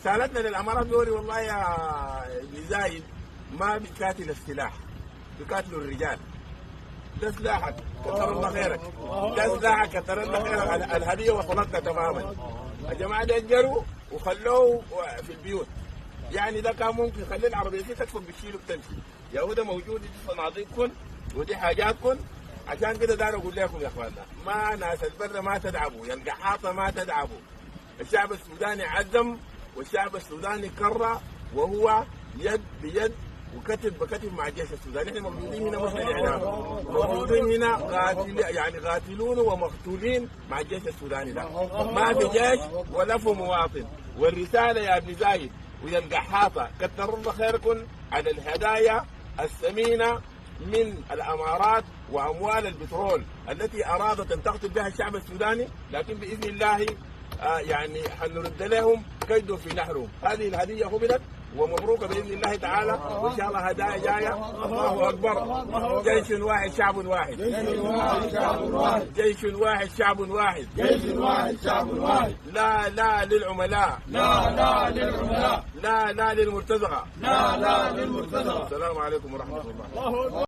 رسالتنا للامارات دوري والله يا ابن زايد، ما بيقاتل السلاح، بيقاتلوا الرجال. ده سلاحك كتر الله خيرك، ده سلاحك كتر الله خيرك. الهديه وصلتنا تماما. الجماعه دي جروا وخلوه في البيوت، يعني ده كان ممكن يخلي العربيه دي تدخل بتشيله بتمشي. يا ده موجود، دي صناديقكم ودي حاجاتكم. عشان كده داير اقول لكم يا اخواننا، ما ناس البر ما تدعبوا، يا القحاطه ما تدعبوا. الشعب السوداني عزم والشعب السوداني كرة، وهو يد بيد وكتف بكتف مع الجيش السوداني. احنا موجودين هنا مش الاعلام، موجودين هنا قاتل، يعني قاتلون ومقتولين مع الجيش السوداني ده. ما في جيش ولا في مواطن. والرساله يا ابن زايد ويا القحاطه، كتر الله خيركم على الهدايا الثمينه من الامارات واموال البترول التي ارادت ان تقتل بها الشعب السوداني، لكن باذن الله يعني حنرد لهم كيدهم في نحرهم. هذه الهديه قبلت ومبروكه باذن الله تعالى، وان شاء الله هدايا جايه. الله اكبر. جيش واحد شعب واحد، جيش واحد شعب واحد، جيش واحد شعب واحد، جيش واحد شعب واحد. لا لا للعملاء، لا لا للعملاء، لا لا للمرتزقه، لا لا للمرتزقه. السلام عليكم ورحمه الله.